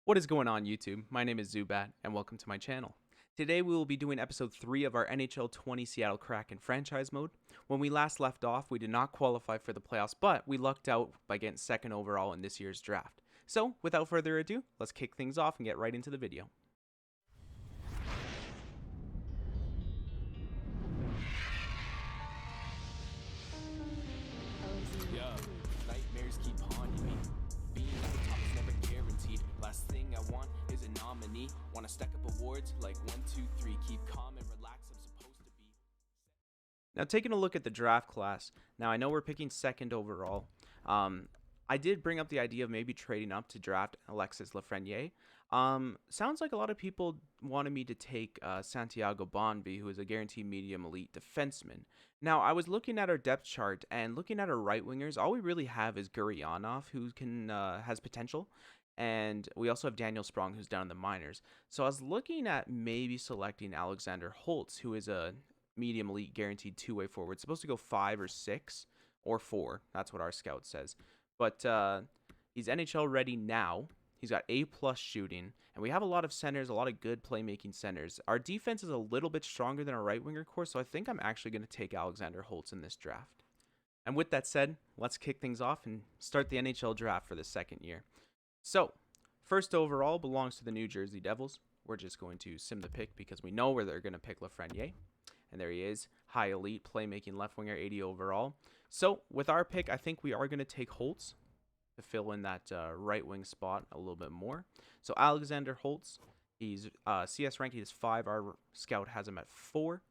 What is going on, YouTube? My name is Zubat, and welcome to my channel. Today we will be doing episode 3 of our NHL 20 Seattle Kraken franchise mode. When we last left off, we did not qualify for the playoffs, but we lucked out by getting second overall in this year's draft. So, without further ado, let's kick things off and get right into the video. Yeah, nightmares keep haunting me. Being at the top is never guaranteed. Last thing I want is a nominee. Wanna stack up awards like 1, 2, 3. Keep calm and relax. I'm supposed to be. Now, taking a look at the draft class, now I know we're picking second overall. I did bring up the idea of maybe trading up to draft Alexis Lafreniere. Sounds like a lot of people wanted me to take Santiago Bonvi, who is a guaranteed medium elite defenseman. Now, I was looking at our depth chart and looking at our right wingers. All we really have is Guryanov, who has potential, and we also have Daniel Sprong, who's down in the minors. So I was looking at maybe selecting Alexander Holtz, who is a medium elite guaranteed two-way forward. Supposed to go 5 or 6 or 4. That's what our scout says. But he's NHL ready now. He's got A+ shooting, and we have a lot of centers, a lot of good playmaking centers. Our defense is a little bit stronger than our right winger core, so I think I'm actually going to take Alexander Holtz in this draft. And with that said, let's kick things off and start the NHL draft for the second year. So, first overall belongs to the New Jersey Devils. We're just going to sim the pick because we know where they're going to pick Lafreniere. And there he is, high elite, playmaking left winger, 80 overall. So, with our pick, I think we are going to take Holtz to fill in that right wing spot a little bit more. So, Alexander Holtz, he's CS ranking is 5. Our scout has him at 4.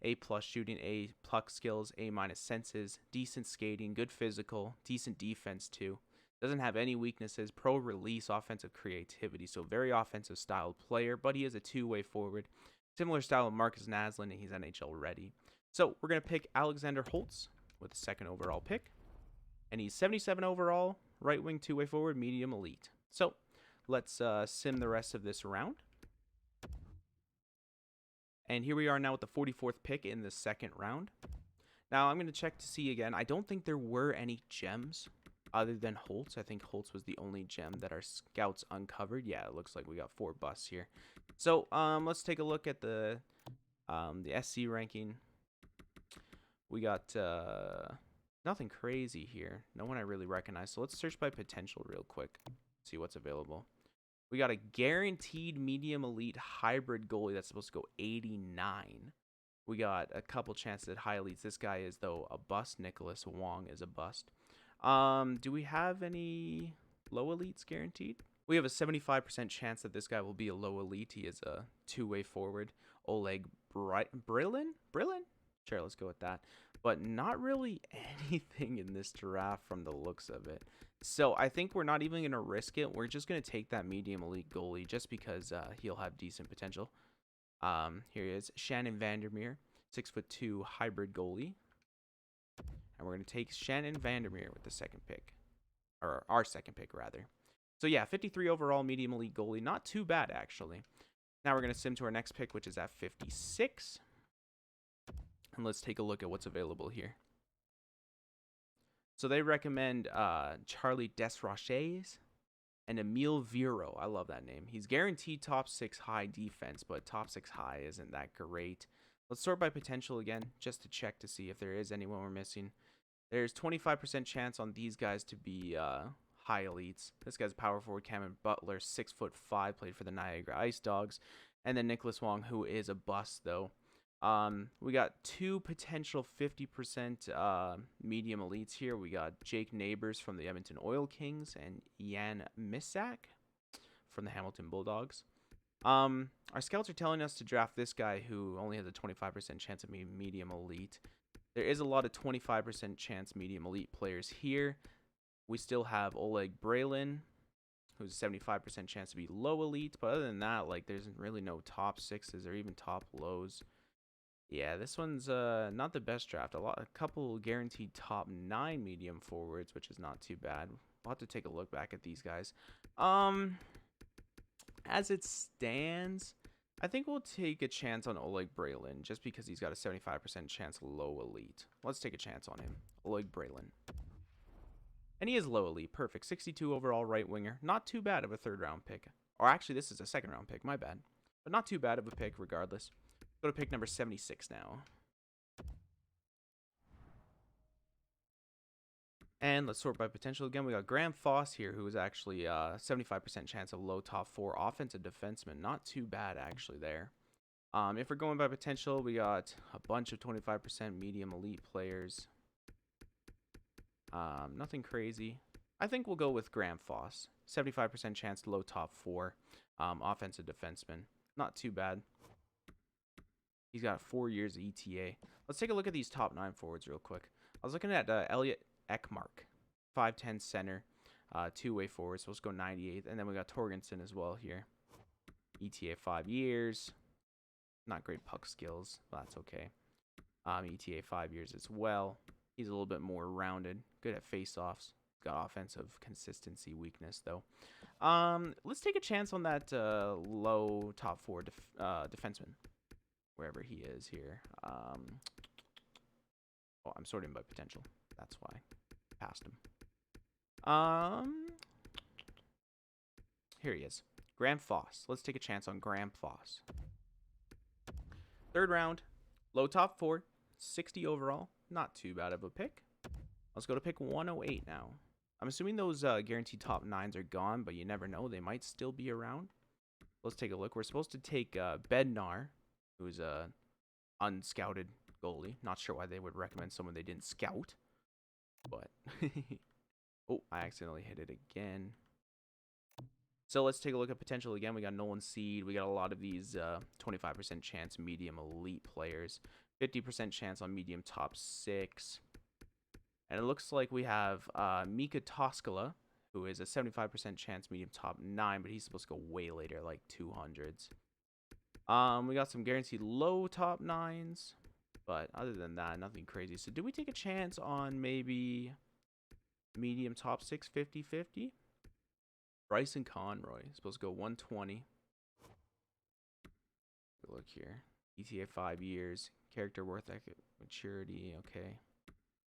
A+ shooting, A puck skills, A- senses, decent skating, good physical, decent defense too. Doesn't have any weaknesses, pro release, offensive creativity, so very offensive style player, but he is a two-way forward. Similar style of Marcus Naslund, and he's NHL ready. So we're going to pick Alexander Holtz with the second overall pick. And he's 77 overall, right wing, two-way forward, medium elite. So let's sim the rest of this round. And here we are now with the 44th pick in the second round. Now I'm going to check to see again. I don't think there were any gems other than Holtz. I think Holtz was the only gem that our scouts uncovered. Yeah, it looks like we got 4 busts here. So let's take a look at the SC ranking. We got nothing crazy here. No one I really recognize. So let's search by potential real quick. See what's available. We got a guaranteed medium elite hybrid goalie that's supposed to go 89. We got a couple chances at high elites. This guy is, though, a bust. Nicholas Wong is a bust. Do we have any low elites guaranteed? We have a 75% chance that this guy will be a low elite. He is a two-way forward. Oleg Brillin? Sure, let's go with that. But not really anything in this draft from the looks of it. So I think we're not even going to risk it. We're just going to take that medium elite goalie just because he'll have decent potential. Here he is, Shannon Vandermeer, 6'2" hybrid goalie. And we're going to take Shannon Vandermeer with the second pick. Or our second pick, rather. So yeah, 53 overall medium elite goalie. Not too bad, actually. Now we're going to sim to our next pick, which is at 56. And let's take a look at what's available here. So they recommend Charlie Desroches and Emile Viro. I love that name. He's guaranteed top 6 high defense, but top 6 high isn't that great. Let's sort by potential again, just to check to see if there is anyone we're missing. There's 25% chance on these guys to be high elites. This guy's power forward, Cameron Butler, 6'5", played for the Niagara Ice Dogs. And then Nicholas Wong, who is a bust, though. We got 2 potential 50% medium elites here. We got Jake Neighbors from the Edmonton Oil Kings and Jan Misak from the Hamilton Bulldogs. Our scouts are telling us to draft this guy who only has a 25% chance of being medium elite. There is a lot of 25% chance medium elite players here. We still have Oleg Brillin, who's a 75% chance to be low elite. But other than that, like, there's really no top 6s or even top lows. Yeah, this one's not the best draft. A couple guaranteed top 9 medium forwards, which is not too bad. We'll have to take a look back at these guys. As it stands, I think we'll take a chance on Oleg Brillin just because he's got a 75% chance low elite. Let's take a chance on him. Oleg Brillin. And he is low elite. Perfect. 62 overall right winger. Not too bad of a third round pick. Or actually, this is a second round pick. My bad. But not too bad of a pick regardless. Go to pick number 76 now. And let's sort by potential again. We got Graham Foss here, who is actually 75% chance of low top 4 offensive defenseman. Not too bad actually there. If we're going by potential, we got a bunch of 25% medium elite players. Nothing crazy. I think we'll go with Graham Foss. 75% chance low top 4 offensive defenseman. Not too bad. He's got 4 years of ETA. Let's take a look at these top 9 forwards real quick. I was looking at Elliot Ekmark, 5'10 center, two-way forward. So let's go 98th. And then we got Torgensen as well here. ETA 5 years. Not great puck skills, but that's okay. ETA 5 years as well. He's a little bit more rounded. Good at face-offs. Got offensive consistency weakness, though. Let's take a chance on that low top 4 defenseman. Wherever he is here. Oh, I'm sorting by potential. That's why. Passed him. Here he is. Graham Foss. Let's take a chance on Graham Foss. 3rd round. Low top 4. 60 overall. Not too bad of a pick. Let's go to pick 108 now. I'm assuming those guaranteed top 9s are gone, but you never know. They might still be around. Let's take a look. We're supposed to take Bednar, who's a unscouted goalie. Not sure why they would recommend someone they didn't scout. But, oh, I accidentally hit it again. So let's take a look at potential again. We got Nolan Seed. We got a lot of these 25% chance medium elite players. 50% chance on medium top 6. And it looks like we have Mika Toskala, who is a 75% chance medium top 9, but he's supposed to go way later, like 200s. We got some guaranteed low top 9s, but other than that, nothing crazy. So do we take a chance on maybe medium top 6, 50-50? Bryson Conroy is supposed to go 120. Look here. ETA 5 years. Character worth maturity. Okay.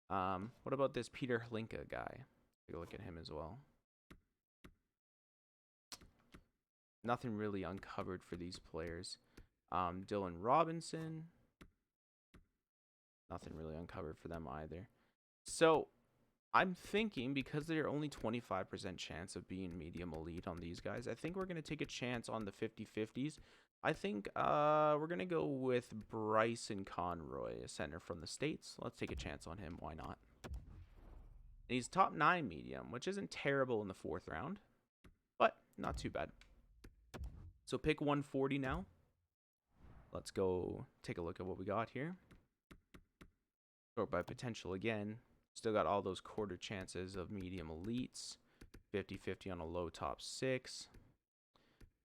What about this Peter Hlinka guy? Take a look at him as well. Nothing really uncovered for these players. Dylan Robinson. Nothing really uncovered for them either. So I'm thinking because they're only 25% chance of being medium elite on these guys, I think we're going to take a chance on the 50-50s. I think we're going to go with Bryson Conroy, a center from the States. Let's take a chance on him. Why not? And he's top 9 medium, which isn't terrible in the 4th round, but not too bad. So pick 140 now. Let's go take a look at what we got here. Sort by potential again. Still got all those quarter chances of medium elites. 50-50 on a low top 6.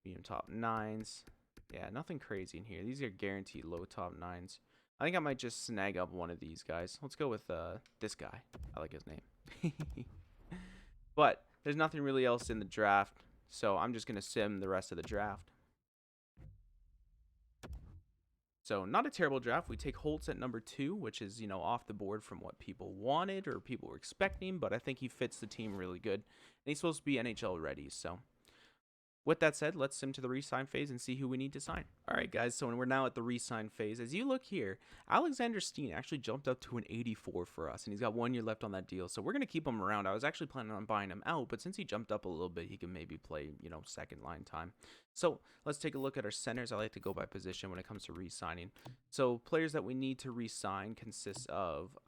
Medium top 9s. Yeah, nothing crazy in here. These are guaranteed low top 9s. I think I might just snag up one of these guys. Let's go with this guy. I like his name. But there's nothing really else in the draft, so I'm just going to sim the rest of the draft. So not a terrible draft. We take Holtz at number 2, which is, you know, off the board from what people wanted or people were expecting, but I think he fits the team really good. And he's supposed to be NHL ready, so with that said, let's sim to the re-sign phase and see who we need to sign. All right, guys, so we're now at the re-sign phase. As you look here, Alexander Steen actually jumped up to an 84 for us, and he's got 1 year left on that deal. So we're going to keep him around. I was actually planning on buying him out, but since he jumped up a little bit, he can maybe play, you know, second line time. So let's take a look at our centers. I like to go by position when it comes to re-signing. So players that we need to re-sign consists of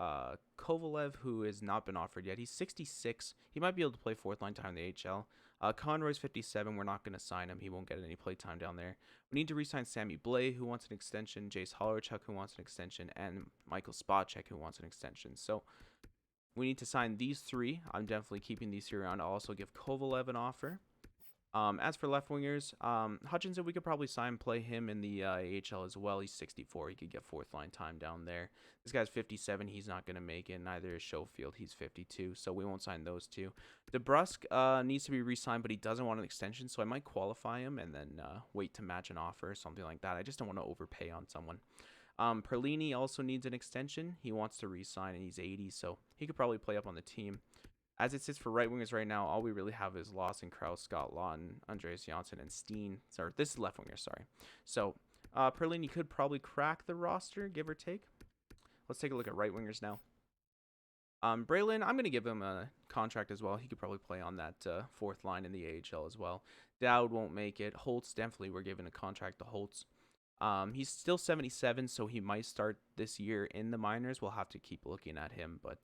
Kovalev, who has not been offered yet. He's 66. He might be able to play 4th line time in the AHL. Conroy's 57. We're not going to sign him. He won't get any play time down there. We need to re-sign Sammy Blais, who wants an extension, Jace Hollerchuk, who wants an extension, and Michael Spacek, who wants an extension. So we need to sign these 3. I'm definitely keeping these 3 around. I'll also give Kovalev an offer. As for left wingers, Hutchinson, we could probably sign play him in the AHL as well. He's 64. He could get 4th line time down there. This guy's 57. He's not going to make it. Neither is Schofield. He's 52. So we won't sign those 2. DeBrusk needs to be re-signed, but he doesn't want an extension. So I might qualify him and then wait to match an offer or something like that. I just don't want to overpay on someone. Perlini also needs an extension. He wants to re-sign and he's 80. So he could probably play up on the team. As it sits for right wingers right now, all we really have is Lawson, Kraus, Scott Lawton, Andreas Janssen, and Steen. Sorry, this is left winger, sorry. So Perlini could probably crack the roster, give or take. Let's take a look at right wingers now. Braylon, I'm going to give him a contract as well. He could probably play on that fourth line in the AHL as well. Dowd won't make it. Holtz, definitely we're giving a contract to Holtz. He's still 77, so he might start this year in the minors. We'll have to keep looking at him, but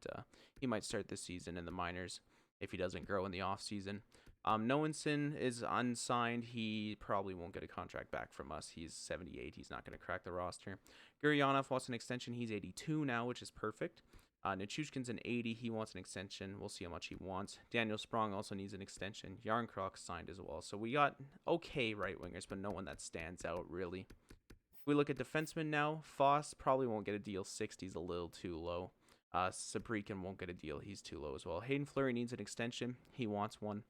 he might start this season in the minors if he doesn't grow in the offseason. Noensen is unsigned. He probably won't get a contract back from us. He's 78. He's not going to crack the roster. Guryanov wants an extension. He's 82 now, which is perfect. Nichushkin's an 80. He wants an extension. We'll see how much he wants. Daniel Sprong also needs an extension. Yarncroc signed as well. So we got okay right wingers, but no one that stands out really. We look at defensemen now. Foss probably won't get a deal. 60's a little too low. Sabrikin won't get a deal. He's too low as well. Hayden Fleury needs an extension. He wants one.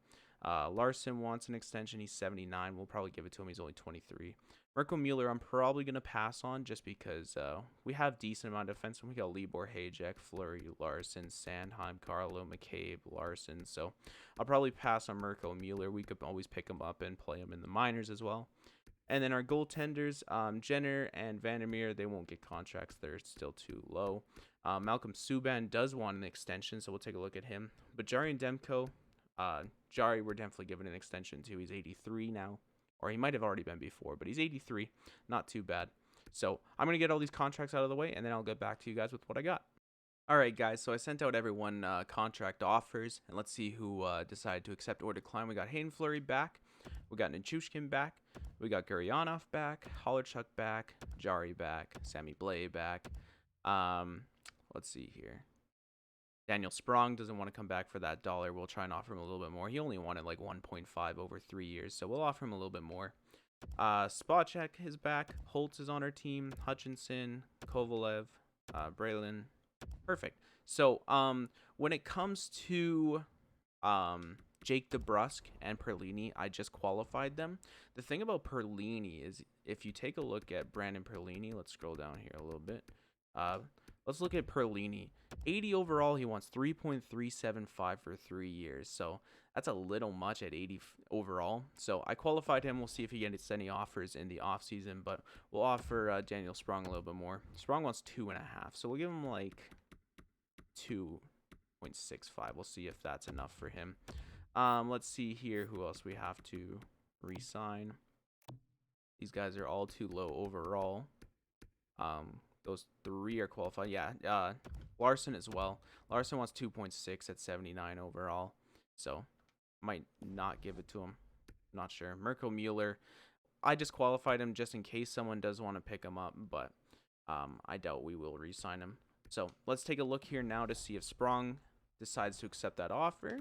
Larson wants an extension. He's 79. We'll probably give it to him. He's only 23. Mirko Mueller, I'm probably going to pass on just because we have decent amount of defensemen. We got Libor, Hayek, Fleury, Larson, Sandheim, Carlo, McCabe, Larson. So I'll probably pass on Mirko Mueller. We could always pick him up and play him in the minors as well. And then our goaltenders, Jenner and Vandermeer, they won't get contracts. They're still too low. Malcolm Subban does want an extension, so we'll take a look at him. But Jari and Demko, Jari, we're definitely giving an extension to. He's 83 now. Or he might have already been before, but he's 83. Not too bad. So I'm going to get all these contracts out of the way, and then I'll get back to you guys with what I got. All right, guys, so I sent out everyone contract offers, and let's see who decided to accept or decline. We got Hayden Fleury back. We got Nichushkin back. We got Guryanov back. Hollerchuk back. Jari back. Sammy Blais back. Let's see here. Daniel Sprong doesn't want to come back for that dollar. We'll try and offer him a little bit more. He only wanted like 1.5 over 3 years, so we'll offer him a little bit more. Spacek is back. Holtz is on our team. Hutchinson, Kovalev, Braylon. Perfect. So when it comes to Jake DeBrusk and Perlini, I just qualified them. The thing about Perlini is if you take a look at Brandon Perlini, let's scroll down here a little bit. Let's look at Perlini. 80 overall, he wants 3.375 for 3 years. So that's a little much at 80 overall. So I qualified him. We'll see if he gets any offers in the offseason, but we'll offer Daniel Sprong a little bit more. Sprong wants 2.5, so we'll give him like 2.65. We'll see if that's enough for him. Let's see here who else we have to re-sign. These guys are all too low overall. Those 3 are qualified. Yeah, Larson as well. Larson wants 2.6 at 79 overall. So, might not give it to him. Not sure. Mirko Mueller, I just qualified him just in case someone does want to pick him up, but I doubt we will re-sign him. So, let's take a look here now to see if Sprong decides to accept that offer.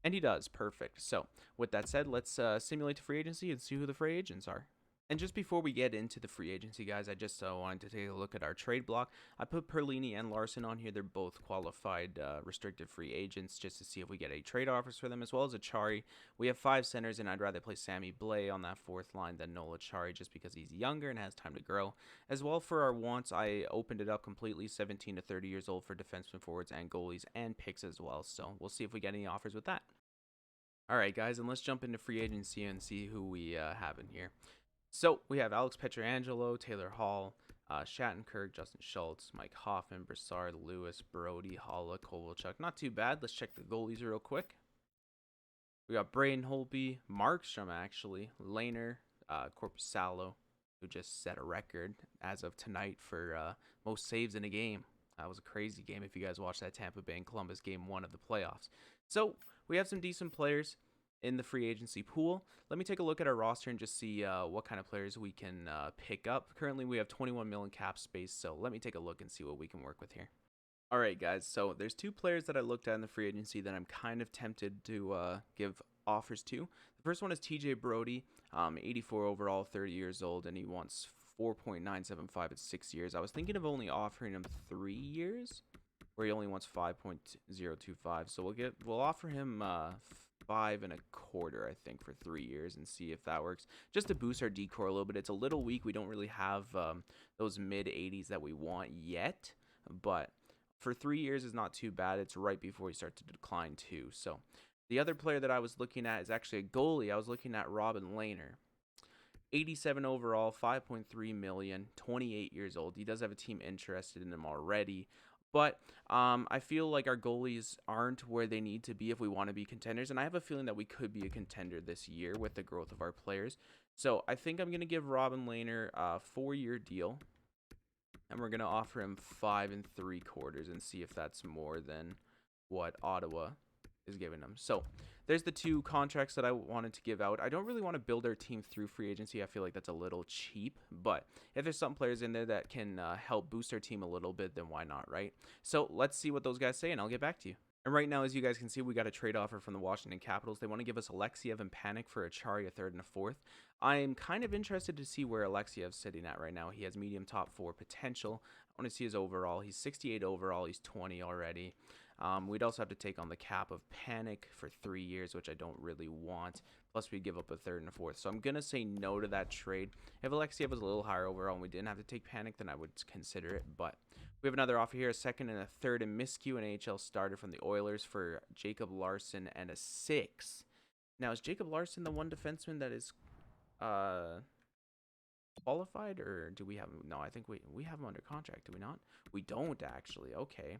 And he does. Perfect. So, with that said, let's simulate the free agency and see who the free agents are. And just before we get into the free agency, guys, I just wanted to take a look at our trade block. I put Perlini and Larson on here. They're both qualified restricted free agents just to see if we get any trade offers for them, as well as Achari. We have 5 centers, and I'd rather play Sammy Blais on that 4th line than Noel Achari just because he's younger and has time to grow. As well, for our wants, I opened it up completely, 17 to 30 years old for defensemen, forwards, and goalies, and picks as well. So we'll see if we get any offers with that. All right, guys, and let's jump into free agency and see who we have in here. So we have Alex Pietrangelo, Taylor Hall, Shattenkirk, Justin Schultz, Mike Hoffman, Brassard, Lewis, Brody, Holla, Kovalchuk. Not too bad. Let's check the goalies real quick. We got Braden Holtby, Markstrom actually, Lehner, Corpusalo, who just set a record as of tonight for most saves in a game. That was a crazy game if you guys watched that Tampa Bay and Columbus game 1 of the playoffs. So we have some decent players in the free agency pool. Let me take a look at our roster and just see what kind of players we can pick up. Currently, we have 21 million cap space, so let me take a look and see what we can work with here. All right, guys, so there's 2 players that I looked at in the free agency that I'm kind of tempted to give offers to. The first one is TJ Brody, 84 overall, 30 years old, and he wants 4.975 at 6 years. I was thinking of only offering him 3 years, where he only wants 5.025. So we'll offer him 5.25, I think, for 3 years and see if that works. Just to boost our decor a little bit. It's a little weak. We don't really have those mid 80s that we want yet, but for 3 years is not too bad. It's right before you start to decline too. So the other player that I was looking at is actually a goalie. I was looking at Robin Lehner. 87 overall, 5.3 million, 28 years old. He does have a team interested in him already. But I feel like our goalies aren't where they need to be if we want to be contenders. And I have a feeling that we could be a contender this year with the growth of our players. So I think I'm going to give Robin Lehner a 4-year deal. And we're going to offer him 5 3/4 and see if that's more than what Ottawa is giving him. So there's the 2 contracts that I wanted to give out. I don't really want to build our team through free agency. I feel like that's a little cheap. But if there's some players in there that can help boost our team a little bit, then why not, right? So let's see what those guys say, and I'll get back to you. And right now, as you guys can see, we got a trade offer from the Washington Capitals. They want to give us Alexiev and Panik for Achari, a 3rd and a 4th. I'm kind of interested to see where Alexiev's sitting at right now. He has medium top 4 potential. I want to see his overall. He's 68 overall. He's 20 already. We'd also have to take on the cap of Panik for 3 years, which I don't really want. Plus, we'd give up a 3rd and a 4th. So I'm going to say no to that trade. If Alexiev was a little higher overall and we didn't have to take Panik, then I would consider it. But we have another offer here, a 2nd and a 3rd and Miskew, an AHL starter from the Oilers for Jacob Larson and a 6. Now, is Jacob Larson the one defenseman that is qualified, or do we have him? No, I think we have him under contract, do we not? We don't, actually. Okay.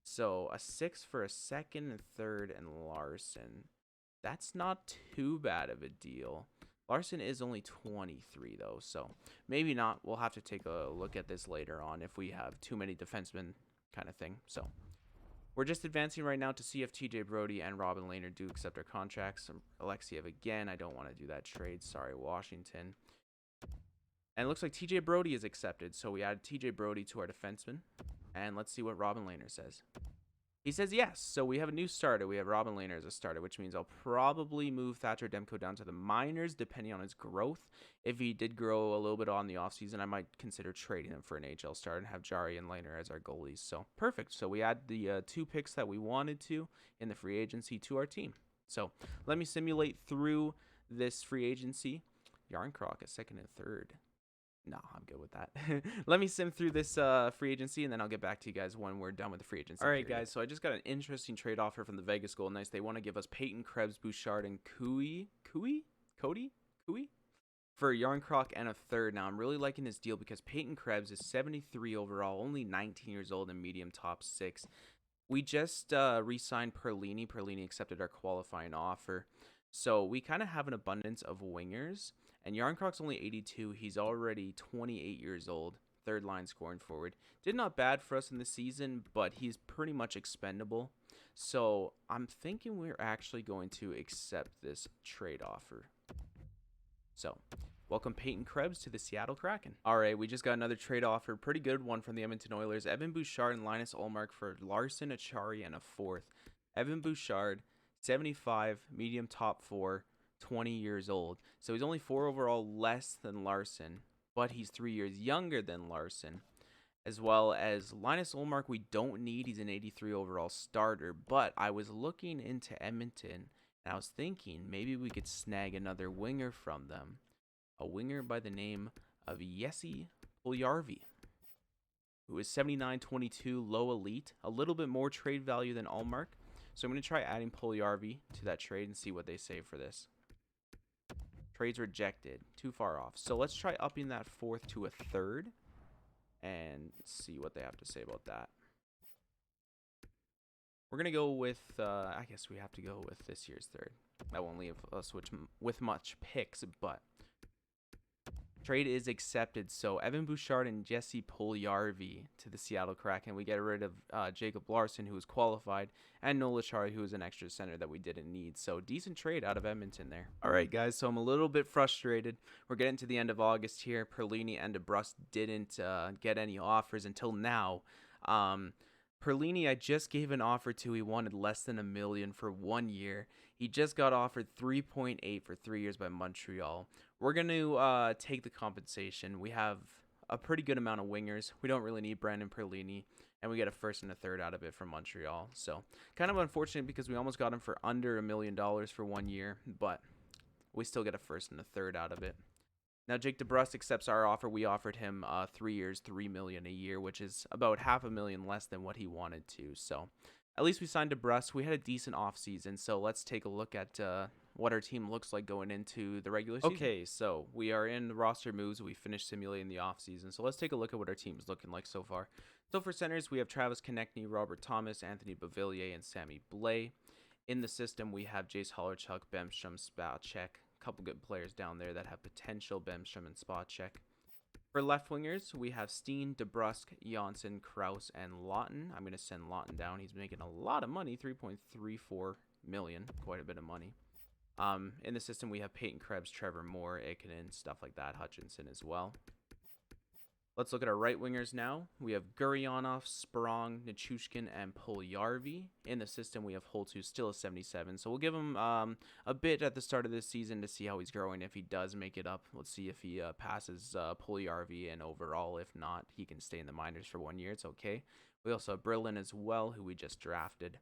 So a 6 for a 2nd and 3rd and Larson. That's not too bad of a deal. Larson is only 23, though, so maybe not. We'll have to take a look at this later on if we have too many defensemen kind of thing. So we're just advancing right now to see if TJ Brody and Robin Lehner do accept our contracts. Alexiev again. I don't want to do that trade. Sorry, Washington. And it looks like TJ Brody is accepted, so we add TJ Brody to our defenseman. And let's see what Robin Lehner says. He says yes, so we have a new starter. We have Robin Lehner as a starter, which means I'll probably move Thatcher Demko down to the minors, depending on his growth. If he did grow a little bit on the offseason, I might consider trading him for an AHL starter and have Jari and Lehner as our goalies. So perfect. So we add the 2 picks that we wanted to in the free agency to our team. So let me simulate through this free agency. Yarncroc at 2nd and 3rd. No, I'm good with that. Let me sim through this free agency, and then I'll get back to you guys when we're done with the free agency. All right, guys, so I just got an interesting trade offer from the Vegas Golden Knights. They want to give us Peyton Krebs, Bouchard, and Cody for Yarncroc and a 3rd. Now, I'm really liking this deal because Peyton Krebs is 73 overall, only 19 years old, and medium top 6. We just re-signed Perlini. Perlini accepted our qualifying offer. So we kind of have an abundance of wingers. And Yarncroc's only 82. He's already 28 years old. 3rd line scoring forward. Did not bad for us in the season, but he's pretty much expendable. So I'm thinking we're actually going to accept this trade offer. So welcome Peyton Krebs to the Seattle Kraken. All right, we just got another trade offer. Pretty good one from the Edmonton Oilers. Evan Bouchard and Linus Ullmark for Larson, Achari, and a 4th. Evan Bouchard, 75, medium top 4. 20 years old. So he's only 4 overall less than Larson, but he's 3 years younger than Larson. As well as Linus Ullmark, we don't need. He's an 83 overall starter. But I was looking into Edmonton, and I was thinking maybe we could snag another winger from them. A winger by the name of Jesse Puljujarvi, who is 79-22, low elite. A little bit more trade value than Ullmark. So I'm going to try adding Puljujarvi to that trade and see what they say for this. Trades rejected. Too far off. So let's try upping that 4th to a 3rd and see what they have to say about that. We're going to go with, I guess we have to go with this year's 3rd. That won't leave us with much picks, but trade is accepted. So Evan Bouchard and Jesse Puljujarvi to the Seattle Kraken. We get rid of Jacob Larson, who was qualified, and Noel Acciari, who was an extra center that we didn't need. So decent trade out of Edmonton there. All right, guys, so I'm a little bit frustrated. We're getting to the end of August here. Perlini and DeBrus didn't get any offers until now. Perlini, I just gave an offer to. He wanted less than $1 million for 1 year. He just got offered 3.8 for 3 years by Montreal. We're going to take the compensation. We have a pretty good amount of wingers. We don't really need Brandon Perlini, and we get a 1st and a 3rd out of it from Montreal. So kind of unfortunate because we almost got him for under $1 million for 1 year, but we still get a 1st and a 3rd out of it. Now Jake DeBrus accepts our offer. We offered him 3 years, $3 million a year, which is about $500,000 less than what he wanted to. So at least we signed DeBrus. We had a decent offseason. So let's take a look at what our team looks like going into the regular season. Okay, so we are in the roster moves. We finished simulating the offseason. So let's take a look at what our team is looking like so far. So for centers, we have Travis Konechny, Robert Thomas, Anthony Beauvillier, and Sammy Blais. In the system, we have Jace Hollerchuk, Bemstrom, Spacek. A couple good players down there that have potential, Bemstrom and Spacek. For left wingers, we have Steen, DeBrusk, Janssen, Kraus, and Lawton. I'm going to send Lawton down. He's making a lot of money, $3.34 million, quite a bit of money. In the system, we have Peyton Krebs, Trevor Moore, Ikonen, stuff like that, Hutchinson as well. Let's look at our right wingers now. We have Gurionov, Sprong, Nichushkin, and Puljujarvi. In the system, we have Holtz, who's still a 77. So we'll give him a bit at the start of this season to see how he's growing. If he does make it up, let's see if he passes Puljujarvi, and overall, if not, he can stay in the minors for 1 year. It's okay. We also have Berlin as well, who we just drafted.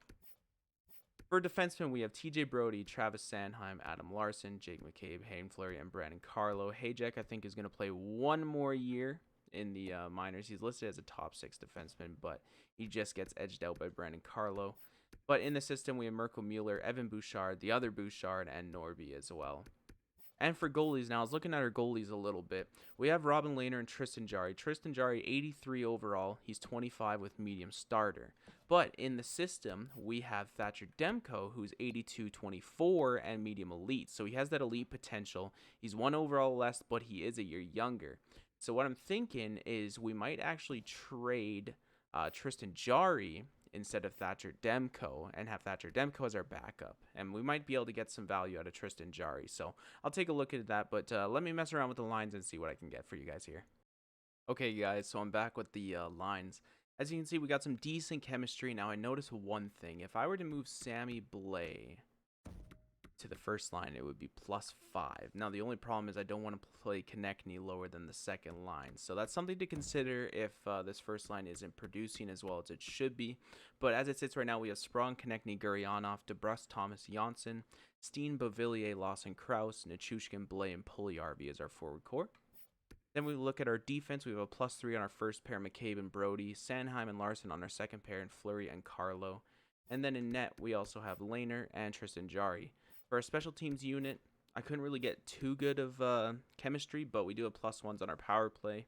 For defensemen, we have TJ Brody, Travis Sanheim, Adam Larson, Jake McCabe, Hayden Fleury, and Brandon Carlo. Hayek, I think, is going to play 1 more year in the minors. He's listed as a top 6 defenseman, but he just gets edged out by Brandon Carlo. But in the system, we have Mirko Mueller, Evan Bouchard, the other Bouchard, and Norby as well. And for goalies, now I was looking at our goalies a little bit. We have Robin Lehner and Tristan Jarry. Tristan Jarry, 83 overall. He's 25 with medium starter. But in the system, we have Thatcher Demko, who's 82, 24, and medium elite. So he has that elite potential. He's 1 overall less, but he is a year younger. So what I'm thinking is we might actually trade Tristan Jarry instead of Thatcher Demko and have Thatcher Demko as our backup. And we might be able to get some value out of Tristan Jarry. So I'll take a look at that, but let me mess around with the lines and see what I can get for you guys here. Okay, guys, so I'm back with the lines. As you can see, we got some decent chemistry. Now, I noticed one thing. If I were to move Sammy Blais to the first line, it would be +5. Now, the only problem is I don't want to play Konechny lower than the second line. So that's something to consider if this first line isn't producing as well as it should be. But as it sits right now, we have Sprong, Konechny, Gurionov, DeBrus, Thomas, Janssen, Steen, Beauvillier, Lawson, Kraus, Nichushkin, Blais, and Puljujarvi as our forward core. Then we look at our defense. We have a +3 on our first pair, McCabe and Brody, Sanheim and Larson on our second pair, and Fleury and Carlo. And then in net, we also have Lehner and Tristan Jarry. For our special teams unit, I couldn't really get too good of chemistry, but we do have +1s on our power play.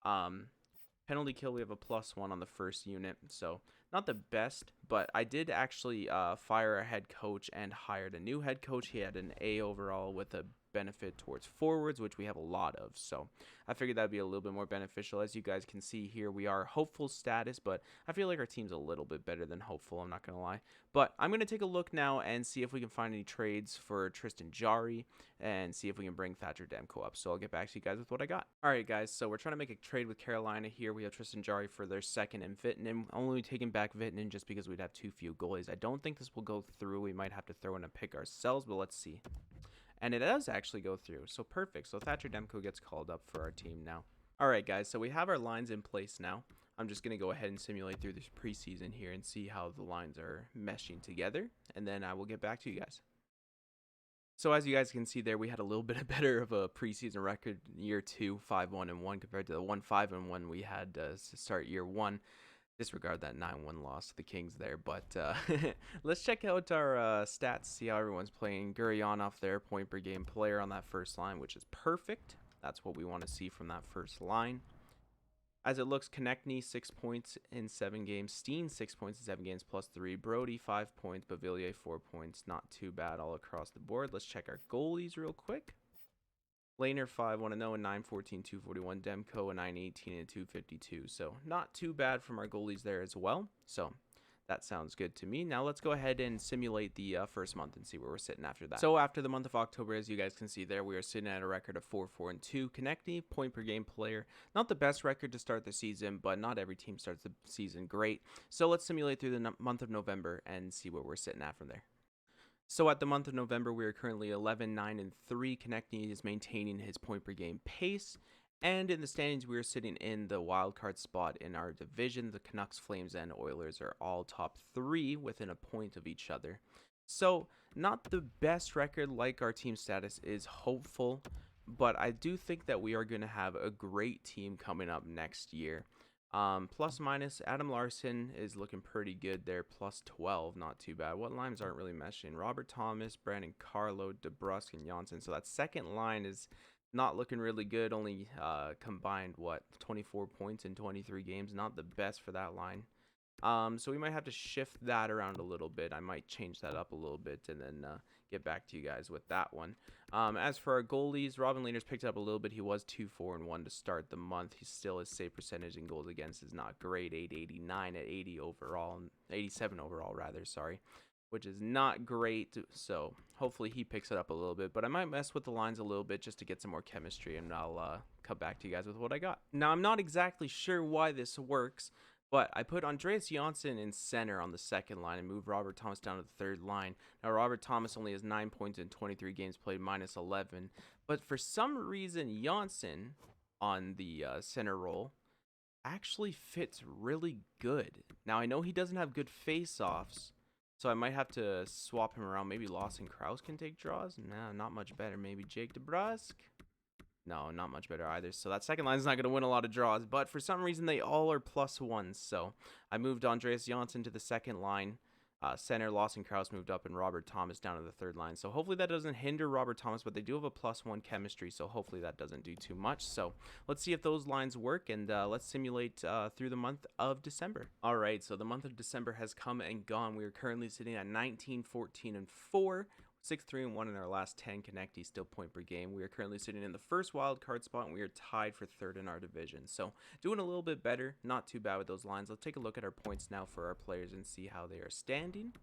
Penalty kill, we have a +1 on the first unit, so not the best, but I did actually fire a head coach and hired a new head coach. He had an A overall with a benefit towards forwards, which we have a lot of, so I figured that'd be a little bit more beneficial. As you guys can see here, we are hopeful status, but I feel like our team's a little bit better than hopeful, I'm not gonna lie. But I'm gonna take a look now and see if we can find any trades for Tristan Jarry and see if we can bring Thatcher Demko up. So I'll get back to you guys with what I got. All right, guys, so we're trying to make a trade with Carolina here. We have Tristan Jarry for their second and Vitanen. Only taking back Vitanen just because we'd have too few goalies. I don't think this will go through. We might have to throw in a pick ourselves, but let's see. And it does actually go through, so perfect. So Thatcher Demko gets called up for our team now. All right, guys, so we have our lines in place now. I'm just going to go ahead and simulate through this preseason here and see how the lines are meshing together, and then I will get back to you guys. So as you guys can see there, we had a little bit better of a preseason record year 2, 5-1-1 compared to the 1-5-1 we had to start year 1. Disregard that 9-1 loss to the Kings there, but let's check out our stats, see how everyone's playing. Gurionov there, point per game player on that first line, which is perfect. That's what we want to see from that first line. As it looks, Konechny 6 points in 7 games, Steen 6 points in 7 games +3, Brody 5 points, Beauvillier 4 points. Not too bad all across the board. Let's check our goalies real quick. Lehner 5-1-0 and 9-14, 241. Demko a 9-18 and 252. So not too bad from our goalies there as well. So that sounds good to me. Now let's go ahead and simulate the first month and see where we're sitting after that. So after the month of October, as you guys can see there, we are sitting at a record of 4-4-2. Konechny, point per game player. Not the best record to start the season, but not every team starts the season great. So let's simulate through the month of November and see where we're sitting at from there. So at the month of November, we are currently 11-9-3. Konechny is maintaining his point per game pace. And in the standings, we are sitting in the wild card spot in our division. The Canucks, Flames, and Oilers are all top 3 within a point of each other. So not the best record like our team status is hopeful. but I do think that we are going to have a great team coming up next year. Plus minus, Adam Larson is looking pretty good there. Plus 12, not too bad. What lines aren't really meshing? Robert Thomas, Brandon Carlo, DeBrusque, and Janssen. So that second line is not looking really good. Only combined, what, 24 points in 23 games. Not the best for that line. So we might have to shift that around a little bit. I might change that up a little bit and then get back to you guys with that one. As for our goalies, Robin Lehner's picked up a little bit. He was 2-4-1 to start the month. He still his save percentage and goals against is not great. 889 at 80 overall, 87 overall rather. Sorry, which is not great. So hopefully he picks it up a little bit. But I might mess with the lines a little bit just to get some more chemistry, and I'll come back to you guys with what I got. Now I'm not exactly sure why this works. But I put Andreas Janssen in center on the second line and moved Robert Thomas down to the third line. Now, Robert Thomas only has 9 points in 23 games played, minus 11. But for some reason, Janssen on the center role actually fits really good. Now, I know he doesn't have good face-offs, so I might have to swap him around. Maybe Lawson Krause can take draws? Nah, not much better. Maybe Jake DeBrusque? No, not much better either. So that second line is not going to win a lot of draws, but for some reason they all are plus ones. So I moved Andreas Janssen to the second line. Center, Lawson Krause moved up, and Robert Thomas down to the third line. So hopefully that doesn't hinder Robert Thomas, but they do have a +1 chemistry, so hopefully that doesn't do too much. So let's see if those lines work, and let's simulate through the month of December. All right, so the month of December has come and gone. We are currently sitting at 19, 14, and 4. 6-3-1 in our last 10 connectees, still point per game. We are currently sitting in the first wild card spot, and we are tied for third in our division. So doing a little bit better, not too bad with those lines. Let's take a look at our points now for our players and see how they are standing.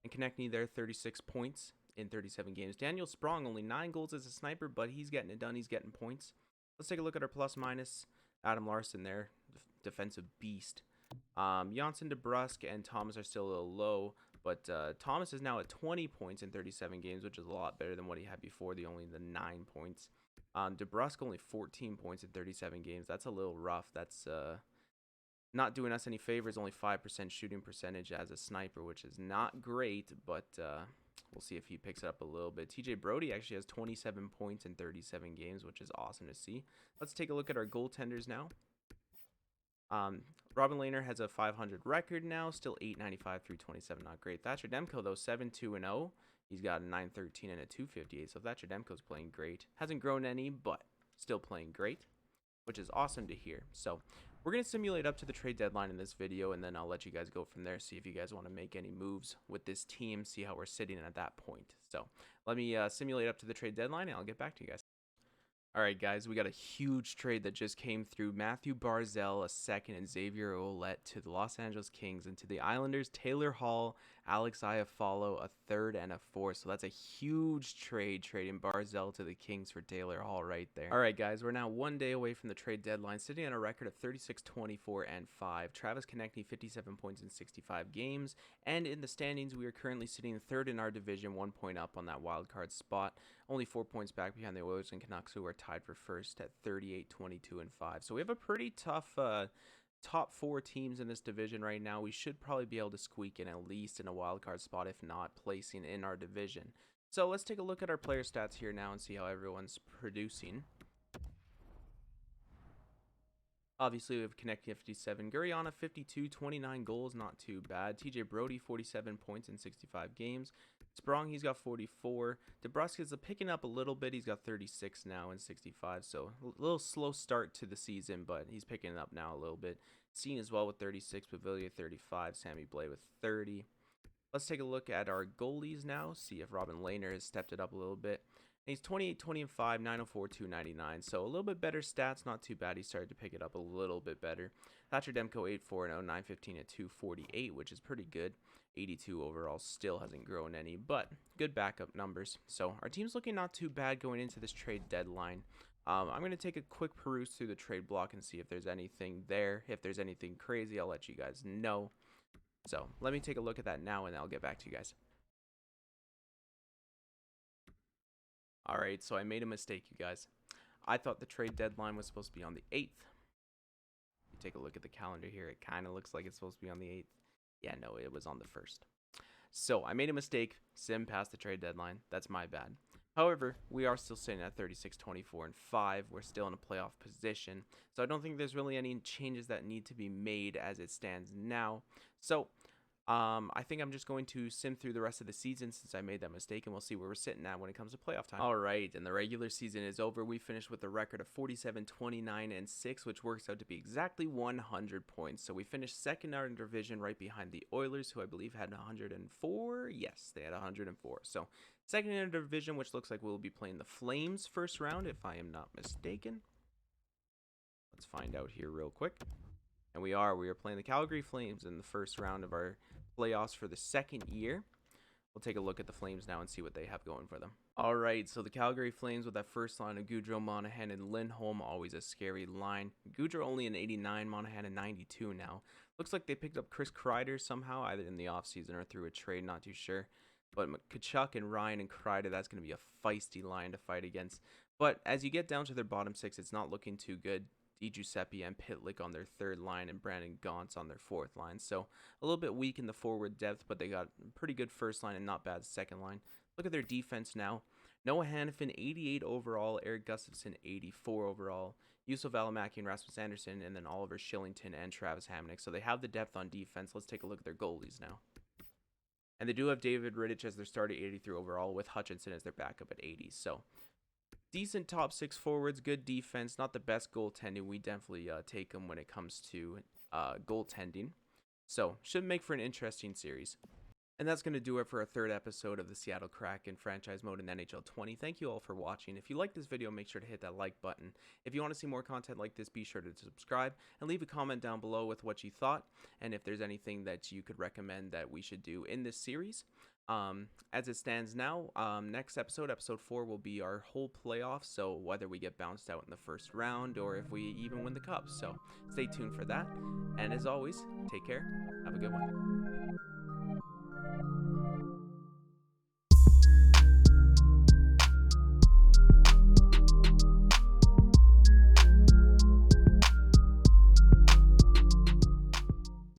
And connecting there, 36 points in 37 games. Daniel Sprong, only 9 goals as a sniper, but he's getting it done. He's getting points. Let's take a look at our plus minus. Adam Larson there, defensive beast. Janssen, DeBrusque, and Thomas are still a little low. But Thomas is now at 20 points in 37 games, which is a lot better than what he had before, only the 9 points. DeBrusque only 14 points in 37 games. That's a little rough. That's not doing us any favors. Only 5% shooting percentage as a sniper, which is not great, but we'll see if he picks it up a little bit. TJ Brody actually has 27 points in 37 games, which is awesome to see. Let's take a look at our goaltenders now. Robin Lehner has a 500 record now, still 895 through 27, not great. Thatcher Demko, though, 7-2-0. He's got a 913 and a 258, so Thatcher Demko's playing great. Hasn't grown any, but still playing great, which is awesome to hear. So we're going to simulate up to the trade deadline in this video, and then I'll let you guys go from there, see if you guys want to make any moves with this team, see how we're sitting at that point. So let me simulate up to the trade deadline, and I'll get back to you guys. All right, guys, we got a huge trade that just came through. Matthew Barzal, a second, and Xavier Ouellet to the Los Angeles Kings, and to the Islanders, Taylor Hall, Alex Iafallo, a third and a fourth. So that's a huge trade, trading Barzal to the Kings for Taylor Hall right there. All right, guys, we're now 1 day away from the trade deadline, sitting at a record of 36, 24, and 5. Travis Konecny, 57 points in 65 games, and in the standings, we are currently sitting third in our division, 1 point up on that wild card spot. Only 4 points back behind the Oilers and Canucks, who are tied for first at 38, 22, and 5. So we have a pretty tough top 4 teams in this division right now. We should probably be able to squeak in at least in a wild card spot, if not placing in our division. So let's take a look at our player stats here now and see how everyone's producing. Obviously, we have Konecny 57, Guriana 52, 29 goals, not too bad. TJ Brody 47 points in 65 games. Sprong, he's got 44. DeBrusque is picking up a little bit. He's got 36 now in 65, so a little slow start to the season, but he's picking it up now a little bit. Seen as well with 36, Pavillia 35, Sammy Blais with 30. Let's take a look at our goalies now, see if Robin Lehner has stepped it up a little bit. And he's 28, 20, and 5, 904, 299. So a little bit better stats, not too bad. He started to pick it up a little bit better. Thatcher Demko 8, 4, 0, 915 and 248, which is pretty good. 82 overall, still hasn't grown any, but good backup numbers. So our team's looking not too bad going into this trade deadline. I'm going to take a quick peruse through the trade block and see if there's anything there. If there's anything crazy, I'll let you guys know. So let me take a look at that now, and I'll get back to you guys. All right, so I made a mistake, you guys. I thought the trade deadline was supposed to be on the 8th. You take a look at the calendar here. It kind of looks like it's supposed to be on the 8th. Yeah, no, it was on the 1st. So I made a mistake. Sim passed the trade deadline. That's my bad. However, we are still sitting at 36, 24, and 5. We're still in a playoff position. So I don't think there's really any changes that need to be made as it stands now. So I think I'm just going to sim through the rest of the season since I made that mistake, and we'll see where we're sitting at when it comes to playoff time. All right, and the regular season is over. We finished with a record of 47, 29, and 6, which works out to be exactly 100 points. So we finished second in our division right behind the Oilers, who I believe had 104. Yes, they had 104. So second in our division, which looks like we'll be playing the Flames first round, if I am not mistaken. Let's find out here real quick. And we are playing the Calgary Flames in the first round of our playoffs for the second year. We'll take a look at the Flames now and see what they have going for them. All right, so the Calgary Flames with that first line of Gaudreau, Monahan, and Lindholm, always a scary line. Gaudreau only an 89, Monahan a 92 now. Looks like they picked up Chris Kreider somehow, either in the offseason or through a trade, not too sure. But Tkachuk and Ryan and Kreider, that's going to be a feisty line to fight against. But as you get down to their bottom six, it's not looking too good. Giuseppe and Pitlick on their third line and Brandon Gauntz on their fourth line. So a little bit weak in the forward depth, but they got a pretty good first line and not bad second line. Look at their defense now. Noah Hanifin, 88 overall. Eric Gustafson, 84 overall. Yusuf Alamaki and Rasmus Anderson, and then Oliver Shillington and Travis Hamonic. So they have the depth on defense. Let's take a look at their goalies now. And they do have David Rittich as their starter, 83 overall, with Hutchinson as their backup at 80. So decent top six forwards, good defense, not the best goaltending. We definitely take them when it comes to goaltending. So should make for an interesting series. And that's going to do it for our third episode of the Seattle Kraken franchise mode in NHL 20. Thank you all for watching. If you like this video, make sure to hit that like button. If you want to see more content like this, be sure to subscribe and leave a comment down below with what you thought and if there's anything that you could recommend that we should do in this series. As it stands now, next episode, episode 4, will be our whole playoffs. So whether we get bounced out in the first round or if we even win the cup. So stay tuned for that. And as always, take care. Have a good one.